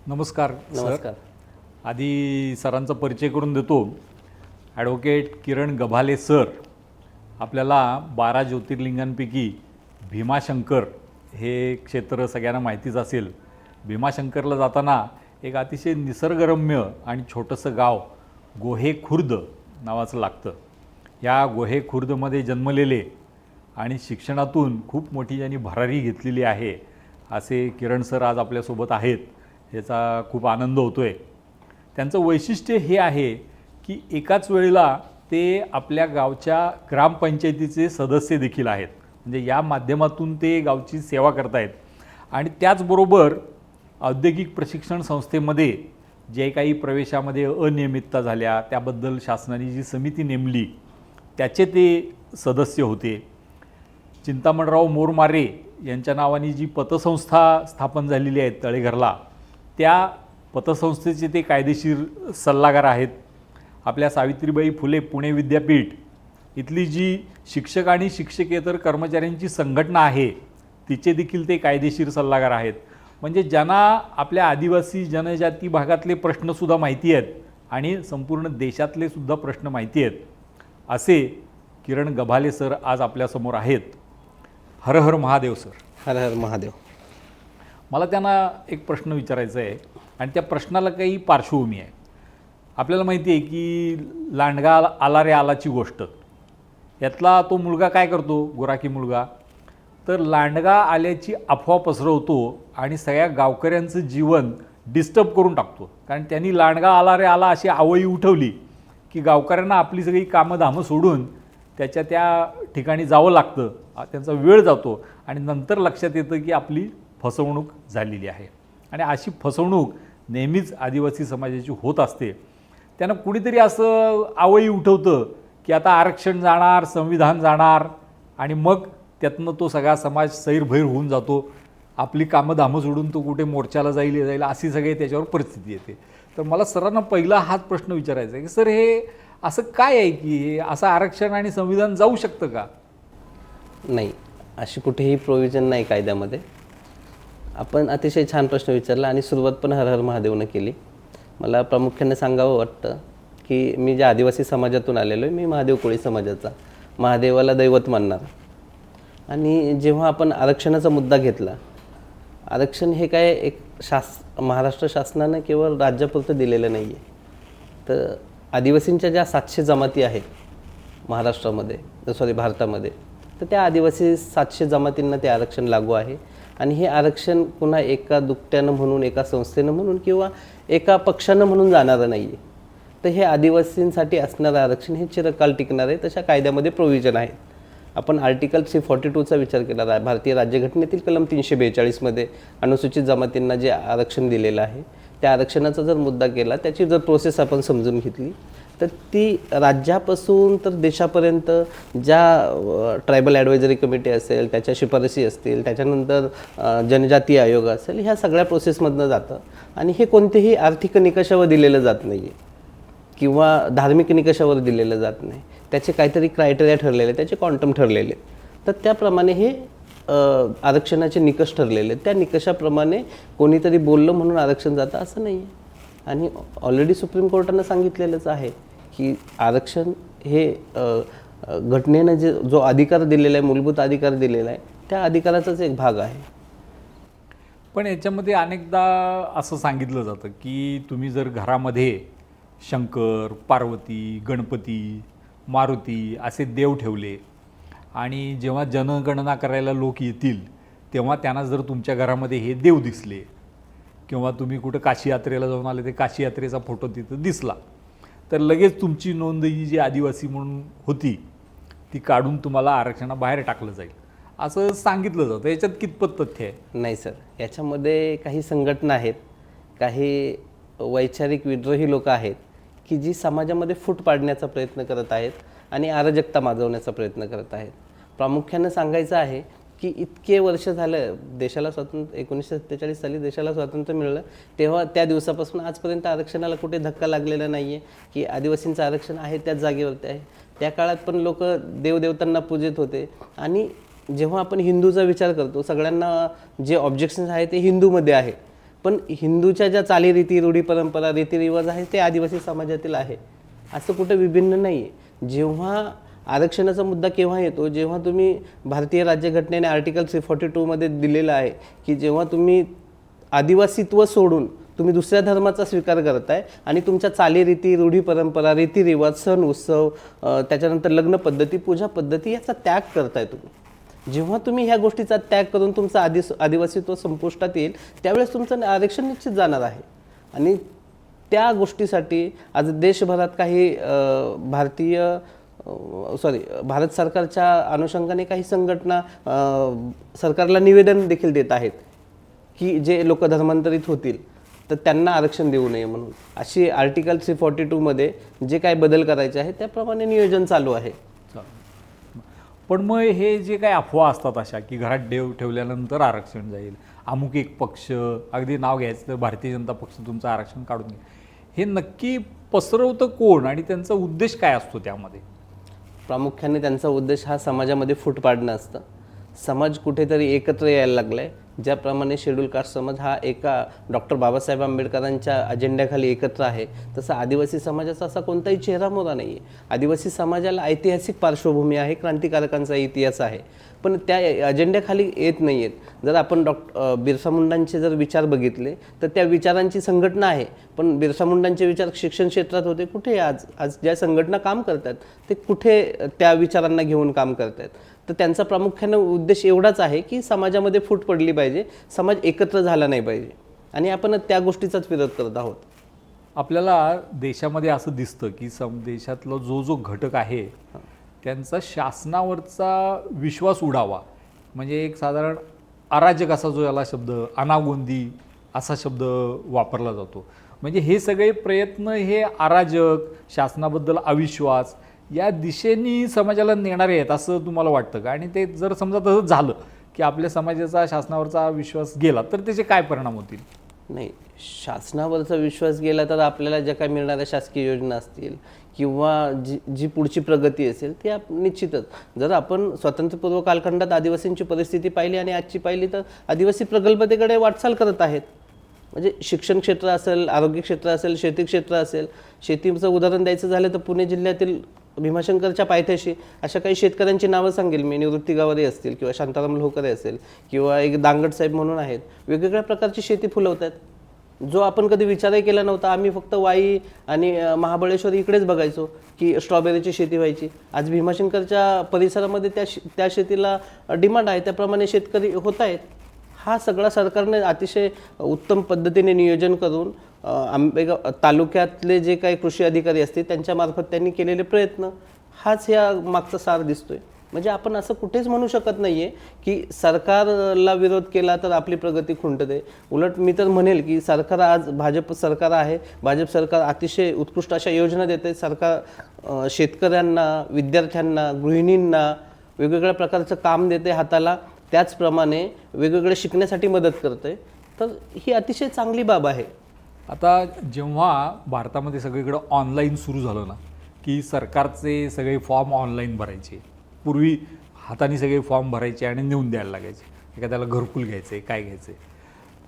नमस्कार नमस्कार. सर. आधी सरांचा परिचय करून देतो. ॲडव्होकेट किरण गभाले सर आपल्याला 12 ज्योतिर्लिंगांपैकी भीमाशंकर हे क्षेत्र सगळ्यांना माहितीच असेल. भीमाशंकरला जाताना एक अतिशय निसर्गरम्य आणि छोटंसं गाव गोहे खुर्द नावाचं लागतं. या गोहे खुर्दमध्ये जन्मलेले आणि शिक्षणातून खूप मोठी ज्यांनी भरारी घेतलेली आहे असे किरण सर आज आपल्यासोबत आहेत. याचा खूप आनंद होतो आहे. त्यांचं वैशिष्ट्य हे आहे की एकाच वेळेला ते आपल्या गावच्या ग्रामपंचायतीचे सदस्य देखील आहेत. म्हणजे या माध्यमातून ते गावची सेवा करतायत आणि त्याचबरोबर औद्योगिक प्रशिक्षण संस्थेमध्ये जे काही प्रवेशामध्ये अनियमितता झाल्या त्याबद्दल शासनाने जी समिती नेमली त्याचे ते सदस्य होते. चिंतामणराव मोरमारे यांच्या नावाने जी पतसंस्था स्थापन झालेली आहे तळेघरला, त्या पतसंस्थेचे ते कायदेशीर सल्लागार आहेत. आपल्या सावित्रीबाई फुले पुणे विद्यापीठ इथली जी शिक्षक आणि शिक्षकेतर कर्मचाऱ्यांची संघटना आहे तिचे देखील ते कायदेशीर सल्लागार आहेत. म्हणजे ज्यांना आपल्या आदिवासी जनजाती भागातले प्रश्नसुद्धा माहिती आहेत आणि संपूर्ण देशातले सुद्धा प्रश्न माहिती आहेत असे किरण गभाले सर आज आपल्यासमोर आहेत. हर हर महादेव सर. हर हर महादेव. मला त्यांना एक प्रश्न विचारायचा आहे आणि त्या प्रश्नाला काही पार्श्वभूमी आहे. आपल्याला माहिती आहे की लांडगा आला रे आलाची गोष्ट, यातला तो मुलगा काय करतो, गुराखी मुलगा, तर लांडगा आल्याची अफवा पसरवतो आणि सगळ्या गावकऱ्यांचं जीवन डिस्टर्ब करून टाकतो. कारण त्यांनी लांडगा आला रे आला अशी आवई उठवली की गावकऱ्यांना आपली सगळी कामंधामं सोडून त्याच्या त्या ठिकाणी जावं लागतं. त्यांचा वेळ जातो आणि नंतर लक्षात येतं की आपली फसवणूक झालेली आहे. आणि अशी फसवणूक नेहमीच आदिवासी समाजाची होत असते. त्यांना कुणीतरी असं आवई उठवतं की आता आरक्षण जाणार, संविधान जाणार आणि मग त्यातनं तो सगळा समाज सैरभैर होऊन जातो. आपली कामंधामं सोडून तो कुठे मोर्चाला जाईल अशी सगळी त्याच्यावर परिस्थिती येते. तर मला सरांना पहिला हाच प्रश्न विचारायचा आहे की सर हे असं काय आहे की असं आरक्षण आणि संविधान जाऊ शकतं का? नाही, अशी कुठेही प्रोव्हिजन नाही कायद्यामध्ये. आपण अतिशय छान प्रश्न विचारला आणि सुरुवात पण हर हर महादेवनं केली. मला प्रामुख्याने सांगावं वाटतं की मी ज्या आदिवासी समाजातून आलेलो आहे, मी महादेव कोळी समाजाचा, महादेवाला दैवत मानणारा. आणि जेव्हा आपण आरक्षणाचा मुद्दा घेतला, आरक्षण हे काय एक महाराष्ट्र शासनानं केवळ राज्यापुरतं दिलेलं नाही आहे. तर आदिवासींच्या ज्या 700 जमाती आहेत महाराष्ट्रामध्ये भारतामध्ये, तर त्या आदिवासी 700 जमातींना ते आरक्षण लागू आहे. आणि हे आरक्षण पुन्हा एका दुकट्यानं म्हणून, एका संस्थेनं म्हणून किंवा एका पक्षानं म्हणून जाणारं नाही आहे. तर हे आदिवासींसाठी असणारं आरक्षण हे चिरकाल टिकणार आहे. तशा कायद्यामध्ये प्रोव्हिजन आहेत. आपण आर्टिकल 342चा विचार केला, भारतीय राज्यघटनेतील कलम 342मध्ये अनुसूचित जमातींना जे आरक्षण दिलेलं आहे त्या आरक्षणाचा जर मुद्दा केला, त्याची जर प्रोसेस आपण समजून घेतली तर ती राज्यापासून तर देशापर्यंत ज्या ट्रायबल ॲडवायझरी कमिटी असेल, त्याच्या शिफारसी असतील, त्याच्यानंतर जनजातीय आयोग असेल, ह्या सगळ्या प्रोसेसमधनं जातं. आणि हे कोणतेही आर्थिक निकषावर दिलेलं जात नाही आहे किंवा धार्मिक निकषावर दिलेलं जात नाही. त्याचे काहीतरी क्रायटेरिया ठरलेले, त्याचे क्वांटम ठरलेले. तर त्याप्रमाणे हे आरक्षणाचे निकष ठरलेले. त्या निकषाप्रमाणे कोणीतरी बोललं म्हणून आरक्षण जातं असं नाही आहे. आणि ऑलरेडी सुप्रीम कोर्टानं सांगितलेलंच आहे की आरक्षण हे घटनेनं जो अधिकार दिलेला आहे, मूलभूत अधिकार दिलेला आहे, त्या अधिकाराचाच एक भाग आहे. पण याच्यामध्ये अनेकदा असं सांगितलं जातं की तुम्ही जर घरामध्ये शंकर, पार्वती, गणपती, मारुती असे देव ठेवले आणि जेव्हा जनगणना करायला लोक येतील तेव्हा त्यांना जर तुमच्या घरामध्ये हे देव दिसले किंवा तुम्ही कुठं काशी यात्रेला जाऊन आले ते काशी यात्रेचा फोटो तिथं दिसला तर लगेच तुमची नोंद ही जी आदिवासी म्हणून होती ती काढून तुम्हाला आरक्षणाबाहेर टाकलं जाईल असं सांगितलं जातं. याच्यात कितपत तथ्य आहे? नाही सर, याच्यामध्ये काही संघटना आहेत, काही वैचारिक विद्रोही लोक आहेत की जी समाजामध्ये फूट पाडण्याचा प्रयत्न करत आहेत आणि अराजकता माजवण्याचा प्रयत्न करत आहेत. प्रामुख्यानं सांगायचं आहे की इतके वर्ष झालं देशाला स्वातंत्र्य, 1947 साली देशाला स्वातंत्र्य मिळलं, तेव्हा त्या दिवसापासून आजपर्यंत आरक्षणाला कुठे धक्का लागलेला नाही आहे की आदिवासींचं आरक्षण आहे त्याच जागेवरती आहे. त्या काळात पण लोक देवदेवतांना पूजित होते. आणि जेव्हा आपण हिंदूचा विचार करतो, सगळ्यांना जे ऑब्जेक्शन्स आहे ते हिंदूमध्ये आहे, पण हिंदूच्या ज्या चालीरीती, रूढी परंपरा, रीतिरिवाज आहेत ते आदिवासी समाजातील आहे, असं कुठं विभिन्न नाही आहे. जेव्हा आरक्षणाचा मुद्दा केव्हा येतो, जेव्हा तुम्ही भारतीय राज्यघटनेने आर्टिकल 342मध्ये दिलेलं आहे की जेव्हा तुम्ही आदिवासीत्व सोडून तुम्ही दुसऱ्या धर्माचा स्वीकार करताय आणि तुमच्या चालीरीती, रूढी परंपरा, रीतिरिवाज, सण उत्सव, त्याच्यानंतर लग्न पद्धती, पूजा पद्धती याचा त्याग करताय तुम्ही. जेव्हा तुम्ही ह्या गोष्टीचा त्याग करून तुमचं आदिवासीत्व संपुष्टात येईल त्यावेळेस तुमचं आरक्षण निश्चित जाणार आहे. आणि त्या गोष्टीसाठी आज देशभरात काही भारत सरकारच्या अनुषंगाने काही संघटना सरकारला निवेदन देखील देत आहेत की जे लोक धर्मांतरित होतील तर त्यांना आरक्षण देऊ नये म्हणून. अशी आर्टिकल 342मध्ये जे काय बदल करायचे आहे त्याप्रमाणे नियोजन चालू आहे. पण मग हे जे काही अफवा असतात अशा की घरात देव ठेवल्यानंतर आरक्षण जाईल, अमुक एक पक्ष, अगदी नाव घ्यायचं तर भारतीय जनता पक्ष तुमचं आरक्षण काढून घ्या, हे नक्की पसरवतं कोण आणि त्यांचा उद्देश काय असतो त्यामध्ये? प्रामुख्याने त्यांचा उद्देश हा समाजामध्ये फूट पाडणं असतं. समाज कुठेतरी एकत्र यायला लागलाय. ज्याप्रमाणे शेड्यूल कास्ट समाज हा एका डॉक्टर बाबासाहेब आंबेडकरांच्या अजेंड्याखाली एकत्र आहे, तसं आदिवासी समाजाचा असा कोणताही चेहरामोहरा नाही आहे. आदिवासी समाजाला ऐतिहासिक पार्श्वभूमी आहे, क्रांतिकारकांचा इतिहास आहे, पण त्या अजेंड्याखाली येत नाही आहेत. जर आपण बिरसा मुंडांचे जर विचार बघितले तर त्या विचारांची संघटना आहे, पण बिरसा मुंडांचे विचार शिक्षण क्षेत्रात होते. कुठे आज ज्या संघटना काम करतात ते कुठे त्या विचारांना घेऊन काम करतात? तर त्यांचा प्रामुख्याने उद्देश एवढाच आहे की समाजामध्ये फूट पडली पाहिजे, समाज एकत्र झाला नाही पाहिजे, आणि आपण त्या गोष्टीचाच विरोध करत आहोत. आपल्याला देशामध्ये असं दिसतं की देशातला जो घटक आहे त्यांचा शासनावरचा विश्वास उडावा, म्हणजे एक साधारण अराजक असा जो याला शब्द, अनागोंदी असा शब्द वापरला जातो. म्हणजे हे सगळे प्रयत्न हे अराजक, शासनाबद्दल अविश्वास या दिशेने समाजाला नेणारे आहेत असं तुम्हाला वाटतं का? आणि ते जर समजा तसं झालं की आपल्या समाजाचा शासनावरचा विश्वास गेला तर त्याचे काय परिणाम होतील? नाही, शासनावरचा विश्वास गेला तर आपल्याला ज्या काही मिळणाऱ्या शासकीय योजना असतील किंवा जी पुढची प्रगती असेल ती निश्चितच. जर आपण स्वातंत्र्यपूर्व कालखंडात आदिवासींची परिस्थिती पाहिली आणि आजची पाहिली तर आदिवासी प्रगल्भतेकडे वाटचाल करत आहेत. म्हणजे शिक्षण क्षेत्र असेल, आरोग्य क्षेत्र असेल, शेती क्षेत्र असेल. शेतीचं उदाहरण द्यायचं झालं तर पुणे जिल्ह्यातील भीमाशंकरच्या पायथ्याशी अशा काही शेतकऱ्यांची नावं सांगेल मी. निवृत्ती गावरे असतील किंवा शांताराम लोहकरे असेल किंवा एक दांगड साहेब म्हणून आहेत, वेगवेगळ्या प्रकारची शेती फुलवतात, जो आपण कधी विचारही केला नव्हता. आम्ही फक्त वाई आणि महाबळेश्वर इकडेच बघायचो की स्ट्रॉबेरीची शेती व्हायची. आज भीमाशंकरच्या परिसरामध्ये त्या शेतीला डिमांड आहे, त्याप्रमाणे शेतकरी होत आहेत. हा सगळा सरकारने अतिशय उत्तम पद्धतीने नियोजन करून आंबेगाव तालुक्यातले जे काही कृषी अधिकारी असतील त्यांच्यामार्फत त्यांनी केलेले प्रयत्न हाच या मागचा सार दिसतोय. म्हणजे आपण असं कुठेच म्हणू शकत नाही आहे की सरकारला विरोध केला तर आपली प्रगती खुंटते. उलट मी तर म्हणेल की सरकार आज भाजप सरकार आहे. भाजप सरकार अतिशय उत्कृष्ट अशा योजना देते. सरकार शेतकऱ्यांना, विद्यार्थ्यांना, गृहिणींना वेगवेगळ्या प्रकारचं काम देते हाताला, त्याचप्रमाणे वेगवेगळे शिकण्यासाठी मदत करते. तर ही अतिशय चांगली बाब आहे. आता जेव्हा भारतामध्ये सगळीकडं ऑनलाईन सुरू झालं ना की सरकारचे सगळे फॉर्म ऑनलाईन भरायचे, पूर्वी हाताने सगळे फॉर्म भरायचे आणि नेऊन द्यायला लागायचे, एखाद्याला घरकुल घ्यायचे, काय घ्यायचे,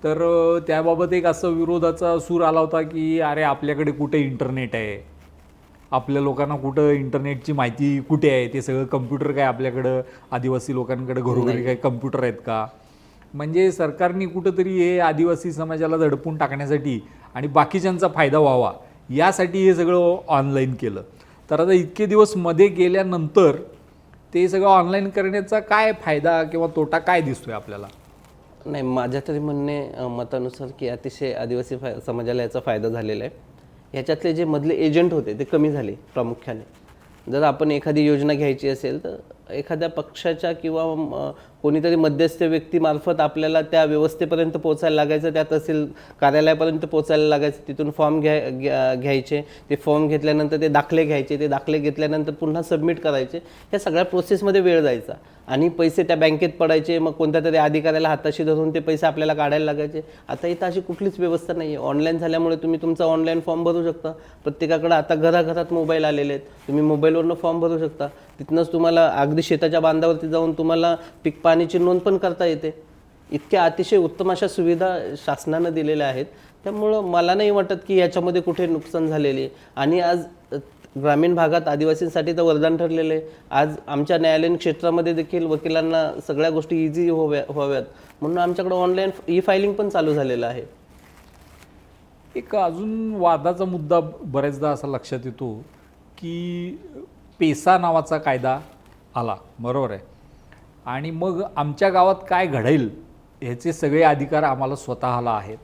तर त्याबाबत एक असं विरोधाचा सूर आला होता की अरे आपल्याकडे कुठे इंटरनेट आहे, आपल्या लोकांना कुठं इंटरनेटची माहिती कुठे आहे, ते सगळं कम्प्युटर काय आपल्याकडं आदिवासी लोकांकडे घरोघरी काय कम्प्युटर आहेत का? म्हणजे सरकारने कुठंतरी हे आदिवासी समाजाला दडपून टाकण्यासाठी आणि बाकीच्यांचा फायदा व्हावा यासाठी हे सगळं ऑनलाईन केलं. तर आता इतके दिवस मध्ये गेल्यानंतर ते सगळं ऑनलाईन करण्याचा काय फायदा किंवा तोटा काय दिसतोय आपल्याला? नाही, माझ्या तरी मतानुसार की अतिशय आदिवासी समाजाला याचा फायदा झालेला आहे. ह्याच्यातले जे मधले एजंट होते ते कमी झाले प्रामुख्याने. जर आपण एखादी योजना घ्यायची असेल तर एखाद्या पक्षाच्या किंवा कोणीतरी मध्यस्थ व्यक्तीमार्फत आपल्याला त्या व्यवस्थेपर्यंत पोहोचायला लागायचं, त्या तहसील कार्यालयापर्यंत पोहोचायला लागायचं. तिथून फॉर्म घ्यायचे, ते फॉर्म घेतल्यानंतर ते दाखले घ्यायचे, ते दाखले घेतल्यानंतर पुन्हा सबमिट करायचे. या सगळ्या प्रोसेसमध्ये वेळ जायचा आणि पैसे त्या बँकेत पडायचे. मग कोणत्या तरी अधिकाऱ्याला हाताशी धरून ते पैसे आपल्याला काढायला लागायचे. आता इथं अशी कुठलीच व्यवस्था नाही आहे. ऑनलाईन झाल्यामुळे तुम्ही तुमचा ऑनलाईन फॉर्म भरू शकता. प्रत्येकाकडे आता घराघरात मोबाईल आलेले आहेत. तुम्ही मोबाईलवरनं फॉर्म भरू शकता. तिथनंच तुम्हाला अगदी शेताच्या बांधावरती जाऊन तुम्हाला पीक पाण्याची नोंद पण करता येते. इतक्या अतिशय उत्तम अशा सुविधा शासनानं दिलेल्या आहेत. त्यामुळं मला नाही वाटत की याच्यामध्ये कुठे नुकसान झालेले आहे. आणि आज ग्रामीण भागात आदिवासींसाठी तर वरदान ठरलेलं आहे. आज आमच्या न्यायालयीन क्षेत्रामध्ये देखील वकिलांना सगळ्या गोष्टी इझी व्हाव्यात म्हणून आमच्याकडे ऑनलाईन ई फायलिंग पण चालू झालेलं आहे. एक अजून वादाचा मुद्दा बऱ्याचदा असा लक्षात येतो की पेसा नावाचा कायदा आला, बरोबर आहे, आणि मग आमच्या गावात काय घडेल ह्याचे सगळे अधिकार आम्हाला स्वतःला आहेत.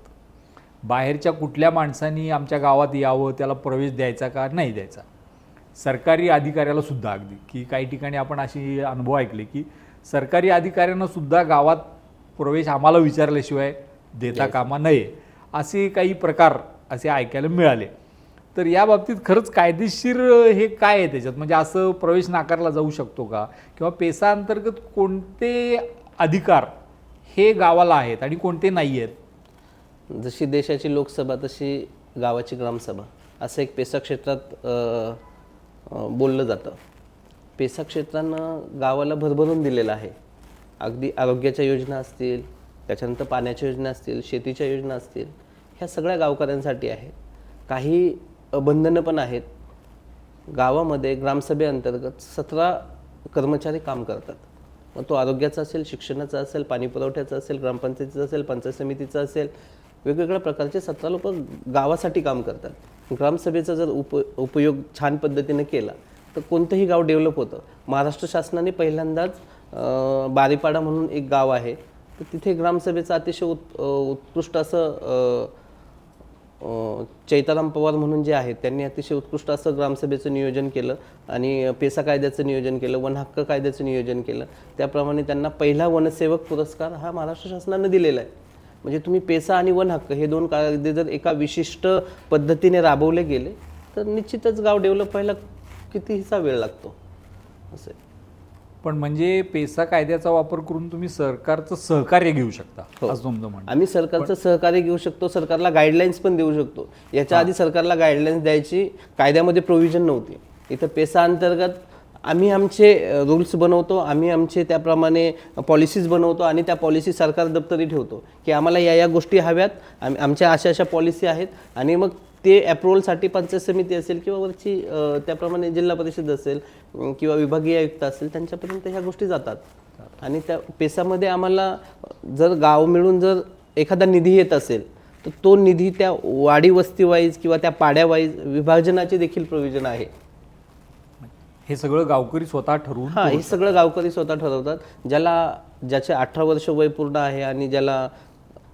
बाहेरच्या कुठल्या माणसांनी आमच्या गावात यावं, त्याला प्रवेश द्यायचा का नाही द्यायचा, सरकारी अधिकाऱ्याला सुद्धा, अगदी की काही ठिकाणी आपण अशी अनुभव ऐकले की सरकारी अधिकाऱ्यांना सुद्धा गावात प्रवेश आम्हाला विचारल्याशिवाय देता कामा नये, असे काही प्रकार असे ऐकायला मिळाले. तर या बाबतीत खरंच कायदेशीर हे काय आहे त्याच्यात, म्हणजे असं प्रवेश नाकारला जाऊ शकतो का, किंवा पेसा अंतर्गत कोणते अधिकार हे गावाला आहेत आणि कोणते नाही आहेत? जशी देशाची लोकसभा तशी गावाची ग्रामसभा असं एक पेसा क्षेत्रात बोललं जातं. पेसा क्षेत्रानं गावाला भरभरून दिलेलं आहे. अगदी आरोग्याच्या योजना असतील, त्याच्यानंतर पाण्याच्या योजना असतील, शेतीच्या योजना असतील, ह्या सगळ्या गावकऱ्यांसाठी आहे. काही बंधनं पण आहेत. गावामध्ये ग्रामसभेअंतर्गत 17 कर्मचारी काम करतात. मग तो आरोग्याचा असेल, शिक्षणाचा असेल, पाणी पुरवठ्याचा असेल, ग्रामपंचायतीचा असेल, पंचायत समितीचा असेल, वेगवेगळ्या प्रकारचे 17 लोक गावासाठी काम करतात. ग्रामसभेचा जर उपयोग छान पद्धतीने केला तर कोणतंही गाव डेव्हलप होतं. महाराष्ट्र शासनाने पहिल्यांदाच बारीपाडा म्हणून एक गाव आहे, तर तिथे ग्रामसभेचं अतिशय उत्कृष्ट असं चैताराम पवार म्हणून जे आहेत त्यांनी अतिशय उत्कृष्ट असं ग्रामसभेचं नियोजन केलं आणि पेसा कायद्याचं नियोजन केलं, वन हक्क कायद्याचं नियोजन केलं. त्याप्रमाणे त्यांना पहिला वनसेवक पुरस्कार हा महाराष्ट्र शासनानं दिलेला आहे. म्हणजे तुम्ही पेसा आणि वन हक्क हे 2 कायदे जर एका विशिष्ट पद्धतीने राबवले गेले तर निश्चितच गाव डेव्हलप व्हायला कितीसा वेळ लागतो असं. पण म्हणजे पेसा कायद्याचा वापर करून तुम्ही सरकारचं सहकार्य घेऊ शकता, असं तुमचं म्हणणं? आम्ही सरकारचं सहकार्य घेऊ शकतो, सरकारला गाईडलाईन्स पण देऊ शकतो. याच्या आधी सरकारला गाईडलाईन्स द्यायची कायद्यामध्ये प्रोव्हिजन नव्हती. इथं पेसा अंतर्गत आम्ही आमचे रूल्स बनवतो, आम्ही आमचे त्याप्रमाणे पॉलिसीज बनवतो आणि त्या पॉलिसी सरकार दप्तरी ठेवतो की आम्हाला या गोष्टी हव्यात, आमच्या अशा पॉलिसी आहेत, आणि मग ते अप्रुव्हलसाठी पंचायत समिती असेल किंवा वरची त्याप्रमाणे जिल्हा परिषद असेल किंवा विभागीय आयुक्त असेल त्यांच्यापर्यंत ह्या गोष्टी जातात. आणि त्या पेसामध्ये आम्हाला जर गाव मिळून जर एखादा निधी येत असेल तर तो निधी त्या वाडी वस्ती वाईज किंवा त्या पाड्या वाईज विभाजनाचे देखील प्रोव्हिजन आहे. हे सगळं गावकरी स्वतः ठरवून? हां, हे सगळं गावकरी स्वतः ठरवतात. ज्याचे 18 वर्ष वय पूर्ण आहे आणि ज्याला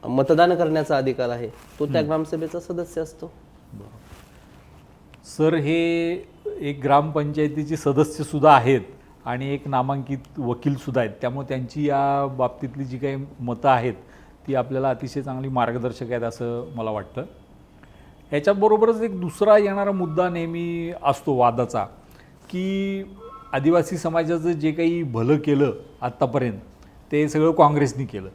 मतदान करण्याचा अधिकार आहे तो त्या ग्रामसभेचा सदस्य असतो. सर, हे एक ग्रामपंचायतीचे सदस्य सुद्धा आहेत आणि एक नामांकित वकील सुद्धा आहेत, त्यामुळे त्यांची या बाबतीतली जी काही मतं आहेत ती आपल्याला अतिशय चांगली मार्गदर्शक आहेत असं मला वाटतं. ह्याच्याबरोबरच एक दुसरा येणारा मुद्दा नेहमी असतो वादाचा, की आदिवासी समाजाचं जे काही भलं केलं आत्तापर्यंत ते सगळं काँग्रेसनी केलं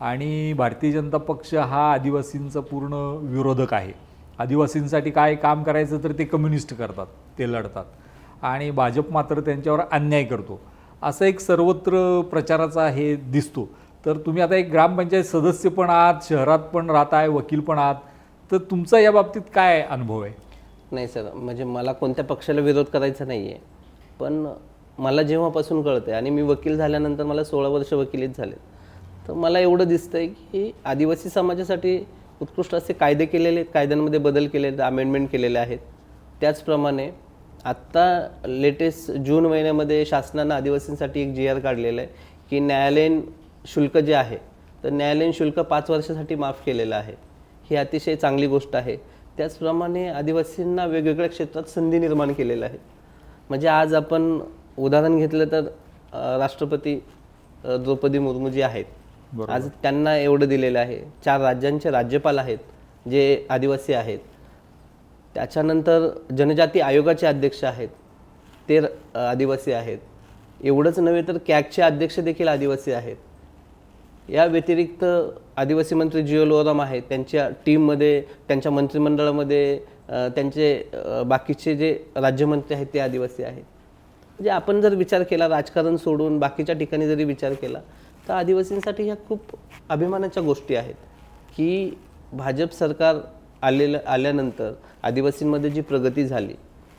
आणि भारतीय जनता पक्ष हा आदिवासींचा पूर्ण विरोधक आहे. आदिवासींसाठी काय काम करायचं तर ते कम्युनिस्ट करतात, ते लढतात, आणि भाजप मात्र त्यांच्यावर अन्याय करतो, असं एक सर्वत्र प्रचाराचा हे दिसतो. तर तुम्ही आता एक ग्रामपंचायत सदस्य पण आहात, शहरात पण राहत आहे, वकील पण आहात, तर तुमचा या बाबतीत काय अनुभव आहे? नाही सर, म्हणजे मला कोणत्या पक्षाला विरोध करायचा नाही आहे, पण मला जेव्हापासून कळतं आणि मी वकील झाल्यानंतर मला 16 वर्ष वकिलीत झाले, तर मला एवढं दिसतं आहे की आदिवासी समाजासाठी उत्कृष्ट असे कायदे केलेले आहेत, कायद्यांमध्ये बदल केले आहेत, अमेंडमेंट केलेले आहेत. त्याचप्रमाणे आत्ता लेटेस्ट जून महिन्यामध्ये शासनानं आदिवासींसाठी एक GR काढलेलं आहे की न्यायालयीन शुल्क जे आहे तर न्यायालयीन शुल्क 5 वर्षासाठी माफ केलेलं आहे. ही अतिशय चांगली गोष्ट आहे. त्याचप्रमाणे आदिवासींना वेगवेगळ्या क्षेत्रात संधी निर्माण केलेल्या आहेत. म्हणजे आज आपण उदाहरण घेतलं तर राष्ट्रपती द्रौपदी मुर्मू जी आहेत, आज त्यांना एवढं दिलेलं आहे. 4 राज्यांचे राज्यपाल आहेत जे आदिवासी आहेत. त्याच्यानंतर जनजाती आयोगाचे अध्यक्ष आहेत ते आदिवासी आहेत. एवढंच नव्हे तर कॅगचे अध्यक्ष देखील आदिवासी आहेत. या व्यतिरिक्त आदिवासी मंत्री GL ओराम आहेत, त्यांच्या टीममध्ये, त्यांच्या मंत्रिमंडळामध्ये त्यांचे बाकीचे जे राज्यमंत्री आहेत ते आदिवासी आहेत. म्हणजे आपण जर विचार केला, राजकारण सोडून बाकीच्या ठिकाणी जरी विचार केला तर आदिवासींसाठी ह्या खूप अभिमानाच्या गोष्टी आहेत की भाजप सरकार आल्यानंतर आदिवासींमध्ये जी प्रगती झाली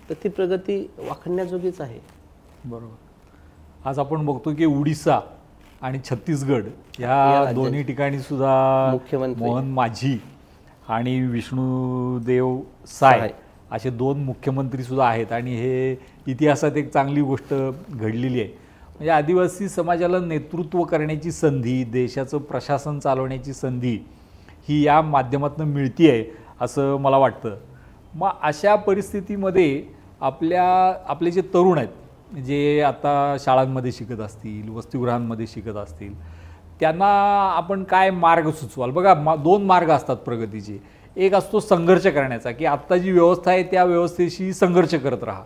तर ती प्रगती वाखाणण्याजोगीच आहे. बरोबर. आज आपण बघतो की उडीसा आणि छत्तीसगड या दोन्ही ठिकाणी सुद्धा मुख्यमंत्री मोहन माझी आणि विष्णुदेव साय असे 2 मुख्यमंत्री सुद्धा आहेत आणि हे इतिहासात एक चांगली गोष्ट घडलेली आहे. म्हणजे आदिवासी समाजाला नेतृत्व करण्याची संधी, देशाचं प्रशासन चालवण्याची संधी ही या माध्यमातून मिळते आहे असं मला वाटतं. मग अशा परिस्थितीमध्ये आपले जे तरुण आहेत, जे आता शाळांमध्ये शिकत असतील, वसतिगृहांमध्ये शिकत असतील, त्यांना आपण काय मार्ग सुचवाल? बघा 2 मार्ग असतात प्रगतीचे. एक असतो संघर्ष करण्याचा, की आत्ता जी व्यवस्था आहे त्या व्यवस्थेशी संघर्ष करत राहा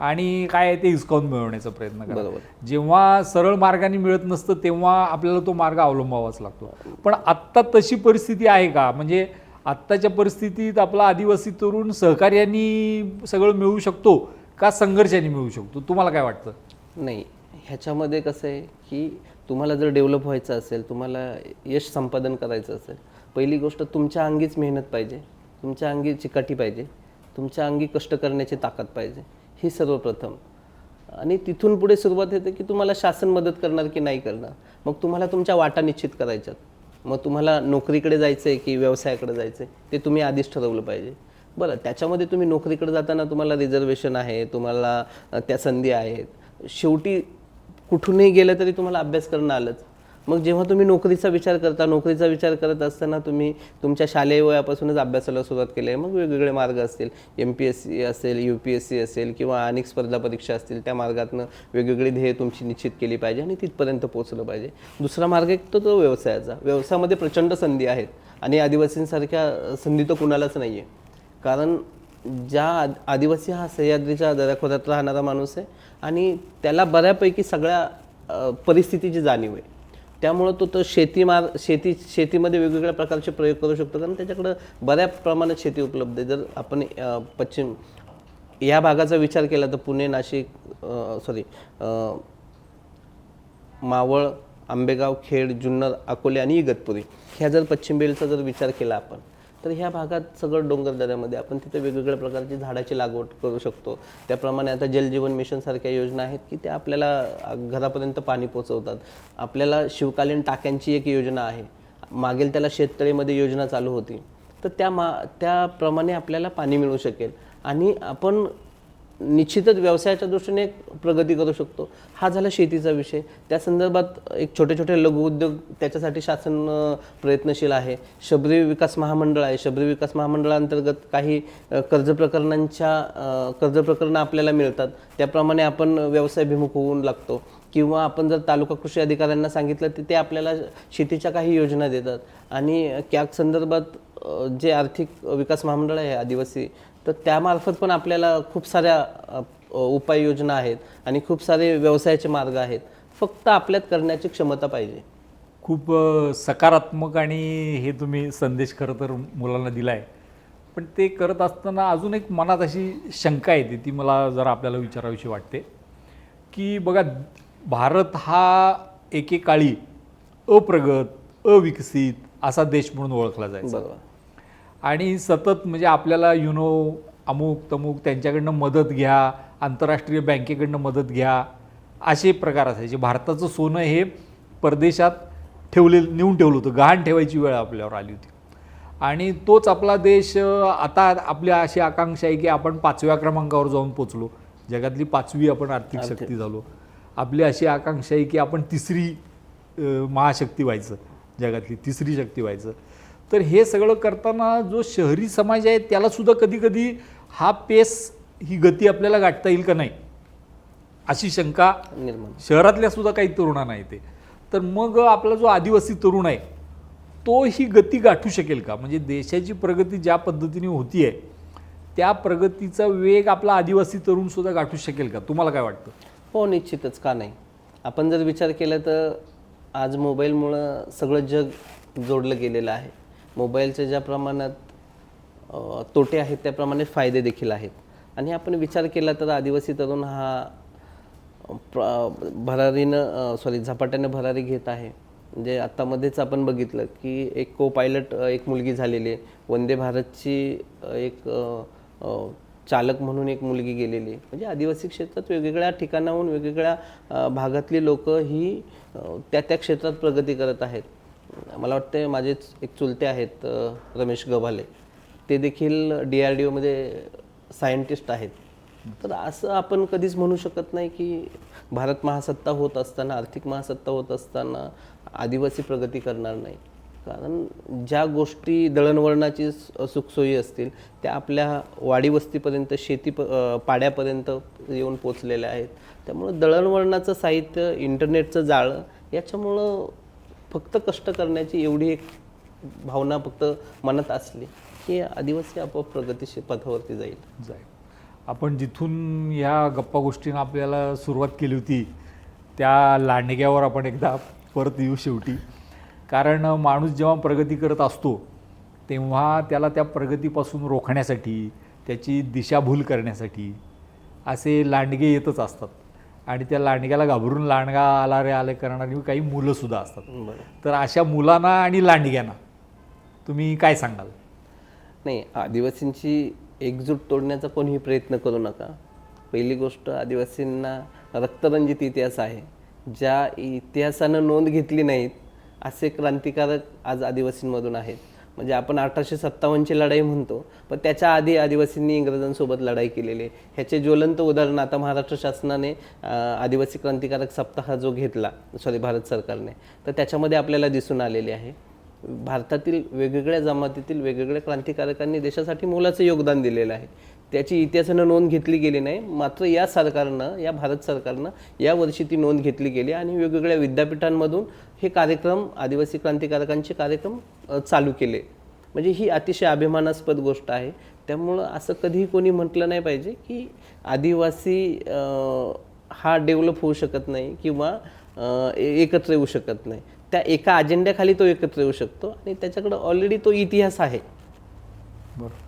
आणि काय आहे ते हिसकावून मिळवण्याचा प्रयत्न करा. जेव्हा सरळ मार्गाने मिळत नसतं तेव्हा आपल्याला तो मार्ग अवलंबावाच लागतो. पण आत्ता तशी परिस्थिती आहे का? म्हणजे आत्ताच्या परिस्थितीत आपला आदिवासी तरुण सहकार्याने सगळं मिळवू शकतो का संघर्षाने मिळवू शकतो? तुम्हाला काय वाटतं? नाही, ह्याच्यामध्ये कसं आहे की तुम्हाला जर डेव्हलप व्हायचं असेल, तुम्हाला यश संपादन करायचं असेल, पहिली गोष्ट तुमच्या अंगीच मेहनत पाहिजे, तुमच्या अंगी चिकाटी पाहिजे, तुमच्या अंगी कष्ट करण्याची ताकद पाहिजे, ही सर्वप्रथम. आणि तिथून पुढे सुरुवात होते की तुम्हाला शासन मदत करणार की नाही करणार. मग तुम्हाला तुमच्या वाटा निश्चित करायच्यात. मग तुम्हाला नोकरीकडे जायचं आहे की व्यवसायाकडे जायचं आहे ते तुम्ही आधीच ठरवलं पाहिजे. बरं, त्याच्यामध्ये तुम्ही नोकरीकडे जाताना तुम्हाला रिझर्वेशन आहे, तुम्हाला त्या संधी आहेत. शेवटी कुठूनही गेलं तरी तुम्हाला अभ्यास करणं आलंच. मग जेव्हा तुम्ही नोकरीचा विचार करत असताना तुम्ही तुमच्या शालेय वयापासूनच अभ्यासाला सुरुवात केली आहे. मग वेगवेगळे मार्ग असतील, MPSC असेल, UPSC असेल किंवा अनेक स्पर्धा परीक्षा असतील, त्या मार्गातनं वेगवेगळी ध्येय तुमची निश्चित केली पाहिजे आणि तिथपर्यंत पोहोचलं पाहिजे. दुसरा मार्ग एक तो व्यवसायाचा. व्यवसायामध्ये प्रचंड संधी आहेत आणि आदिवासींसारख्या संधी तर कुणालाच नाही आहे. कारण आदिवासी हा सह्याद्रीच्या दऱ्याखोऱ्यात राहणारा माणूस आहे आणि त्याला बऱ्यापैकी सगळ्या परिस्थितीची जाणीव आहे. त्यामुळं तो शेतीमध्ये वेगवेगळ्या प्रकारचे प्रयोग करू शकतो कारण त्याच्याकडं बऱ्या प्रमाणात शेती उपलब्ध आहे. जर आपण पश्चिम या भागाचा विचार केला तर पुणे, नाशिक, मावळ, आंबेगाव, खेड, जुन्नर, अकोले आणि इगतपुरी ह्या जर पश्चिम बेल्टचा जर विचार केला आपण तर ह्या भागात सगळं डोंगरदऱ्यामध्ये आपण तिथे वेगवेगळ्या प्रकारची झाडाची लागवड करू शकतो. त्याप्रमाणे आता जलजीवन मिशनसारख्या योजना आहेत की त्या आपल्याला घरापर्यंत पाणी पोचवतात. आपल्याला शिवकालीन टाक्यांची एक योजना आहे, मागेल त्याला शेततळेमध्ये योजना चालू होती. तर त्याप्रमाणे आपल्याला पाणी मिळू शकेल आणि आपण निश्चितच व्यवसायाच्या दृष्टीने एक प्रगती करू शकतो. हा झाला शेतीचा विषय. त्या संदर्भात एक छोटे छोटे लघुउद्योग त्याच्यासाठी शासन प्रयत्नशील आहे. शबरी विकास महामंडळ आहे. शबरी विकास महामंडळांतर्गत काही कर्ज प्रकरणं आपल्याला मिळतात. त्याप्रमाणे आपण व्यवसायाभिमुख होऊन लागतो किंवा आपण जर तालुका कृषी अधिकाऱ्यांना सांगितलं तर ते आपल्याला शेतीच्या काही योजना देतात. आणि कॅग संदर्भात जे आर्थिक विकास महामंडळ आहे आदिवासी, तर त्यामार्फत पण आपल्याला खूप साऱ्या उपाययोजना आहेत आणि खूप सारे व्यवसायाचे मार्ग आहेत. फक्त आपल्यात करण्याची क्षमता पाहिजे. खूप सकारात्मक आणि हे तुम्ही संदेश खरं तर मुलांना दिला आहे. पण ते करत असताना अजून एक मनात अशी शंका येते, ती मला जरा आपल्याला विचारावीशी वाटते की बघा, भारत हा एकेकाळी अप्रगत, अविकसित असा देश म्हणून ओळखला जायचा. बरोबर. आणि सतत म्हणजे आपल्याला अमुक तमुक त्यांच्याकडनं मदत घ्या, आंतरराष्ट्रीय बँकेकडनं मदत घ्या, असे प्रकार असायचे. भारताचं सोनं हे परदेशात नेऊन ठेवलं होतं, गहाण ठेवायची वेळ आपल्यावर आली होती. आणि तोच आपला देश आता आपली अशी आकांक्षा आहे की आपण 5व्या क्रमांकावर जाऊन पोचलो, जगातली 5वी आपण आर्थिक शक्ती झालो. आपली अशी आकांक्षा आहे की आपण 3री महाशक्ती व्हायचं, जगातली 3री शक्ती व्हायचं. तर हे सगळं करताना जो शहरी समाज आहे त्यालासुद्धा कधी कधी हा ही गती आपल्याला गाठता येईल का नाही अशी शंका शहरातल्या सुद्धा काही तरुणांना येते. तर मग आपला जो आदिवासी तरुण आहे तो ही गती गाठू शकेल का? म्हणजे देशाची प्रगती ज्या पद्धतीने होती आहे त्या प्रगतीचा वेग आपला आदिवासी तरुण सुद्धा गाठू शकेल का? तुम्हाला काय वाटतं? हो, निश्चितच. का नाही. आपण जर विचार केला तर आज मोबाईलमुळं सगळं जग जोडलं गेलेलं आहे. मोबाईलचे ज्या प्रमाणात तोटे आहेत त्याप्रमाणे फायदे देखील आहेत. आणि आपण विचार केला तर आदिवासी तरुण हा झपाट्याने भरारी घेत आहे. म्हणजे आत्तामध्येच आपण बघितलं की एक को पायलट एक मुलगी झालेली आहे. वंदे भारतची एक चालक म्हणून एक मुलगी गेलेली आहे. म्हणजे आदिवासी क्षेत्रात वेगवेगळ्या ठिकाणाहून वेगवेगळ्या भागातली लोक ही त्या त्या क्षेत्रात प्रगती करत आहेत. मला वाटतं माझेच एक चुलते आहेत रमेश गव्हाले, ते देखील DRDOमध्ये सायंटिस्ट आहेत. तर असं आपण कधीच म्हणू शकत नाही की भारत महासत्ता होत असताना, आर्थिक महासत्ता होत असताना आदिवासी प्रगती करणार नाही. कारण ज्या गोष्टी दळणवळणाची सुखसोयी असतील त्या आपल्या वाडी वस्तीपर्यंत, पाड्यापर्यंत येऊन पोचलेल्या आहेत. त्यामुळं दळणवळणाचं साहित्य, इंटरनेटचं जाळं, याच्यामुळं फक्त कष्ट करण्याची एवढी एक भावना फक्त मनात असली की आदिवासी आपोआप प्रगतीशील पथावरती जाईल. आपण जिथून ह्या गप्पा गोष्टींना आपल्याला सुरुवात केली होती त्या लांडग्यावर आपण एकदा परत येऊ शेवटी. कारण माणूस जेव्हा प्रगती करत असतो तेव्हा त्याला त्या प्रगतीपासून रोखण्यासाठी, त्याची दिशाभूल करण्यासाठी असे लांडगे येतच असतात. आणि त्या लांडग्याला घाबरून लांडगा आला रे आले करणारी काही मुलंसुद्धा असतात. तर अशा मुलांना आणि लांडग्यांना तुम्ही काय सांगाल? नाही, आदिवासींची एकजूट तोडण्याचा कोणीही प्रयत्न करू नका. पहिली गोष्ट, आदिवासींना रक्तरंजित इतिहास आहे. ज्या इतिहासानं नोंद घेतली नाहीत असे क्रांतिकारक आज आदिवासींमधून आहेत. म्हणजे आपण 1857ची लढाई म्हणतो, पण त्याच्या आधी आदिवासींनी इंग्रजांसोबत लढाई केलेली आहे. ह्याचे ज्वलंत उदाहरण आता महाराष्ट्र शासनाने आदिवासी क्रांतिकारक सप्ताह जो घेतला, भारत सरकारने, तर त्याच्यामध्ये आपल्याला दिसून आलेले आहे. भारतातील वेगवेगळ्या जमातीतील वेगवेगळ्या क्रांतिकारकांनी देशासाठी मोलाचं योगदान दिलेलं आहे. त्याची इतिहासानं नोंद घेतली गेली नाही. मात्र या सरकारनं, या भारत सरकारनं यावर्षी ती नोंद घेतली गेली आणि वेगवेगळ्या विद्यापीठांमधून हे कार्यक्रम, आदिवासी क्रांतिकारकांचे कार्यक्रम चालू केले. म्हणजे ही अतिशय अभिमानास्पद गोष्ट आहे. त्यामुळं असं कधीही कोणी म्हटलं नाही पाहिजे की आदिवासी हा डेव्हलप होऊ शकत नाही किंवा एकत्र येऊ शकत नाही. त्या एका अजेंड्याखाली तो एकत्र येऊ शकतो आणि त्याच्याकडं ऑलरेडी तो इतिहास आहे. बरं.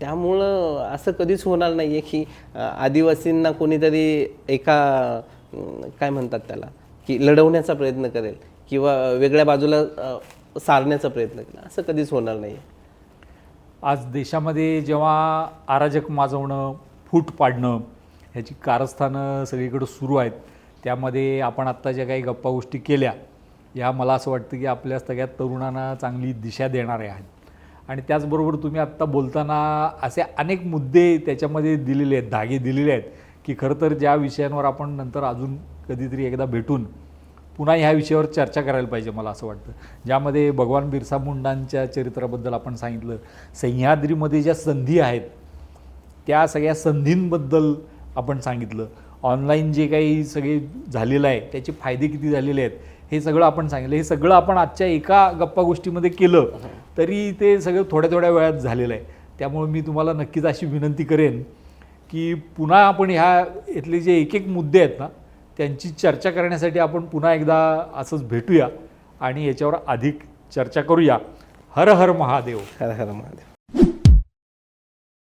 त्यामुळं असं कधीच होणार नाही आहे की आदिवासींना कोणीतरी एका काय म्हणतात त्याला की लढवण्याचा प्रयत्न करेल किंवा वेगळ्या बाजूला सारण्याचा प्रयत्न केला, असं कधीच होणार नाही. आज देशामध्ये जेव्हा अराजक माजवणं, फूट पाडणं ह्याची कारस्थानं सगळीकडे सुरू आहेत, त्यामध्ये आपण आत्ता ज्या काही गप्पा गोष्टी केल्या या मला असं वाटतं की आपल्या सगळ्या तरुणांना चांगली दिशा देणारे आहेत. आणि त्याचबरोबर तुम्ही आत्ता बोलताना असे अनेक मुद्दे त्याच्यामध्ये दिलेले आहेत, धागे दिलेले आहेत की खरं तर ज्या विषयांवर आपण नंतर अजून कधीतरी एकदा भेटून पुन्हा ह्या विषयावर चर्चा करायला पाहिजे. मला असं वाटतं ज्यामध्ये भगवान बिरसा मुंडांच्या चरित्राबद्दल आपण सांगितलं, सह्याद्रीमध्ये ज्या संधी आहेत त्या सगळ्या संधींबद्दल आपण सांगितलं, ऑनलाईन जे काही सगळे झालेलं आहे त्याचे फायदे किती झालेले आहेत हे सगळं आपण सांगितलं. हे सगळं आपण आजच्या एका गप्पा गोष्टीमध्ये केलं तरी ते सगळं थोड्या थोड्या वेळात झालेलं आहे. त्यामुळे मी तुम्हाला नक्कीच अशी विनंती करेन की पुन्हा आपण ह्या इथले जे एक एक मुद्दे आहेत ना त्यांची चर्चा करण्यासाठी आपण पुन्हा एकदा असंच भेटूया आणि याच्यावर अधिक चर्चा करूया. हर हर महादेव. हर हर महादेव.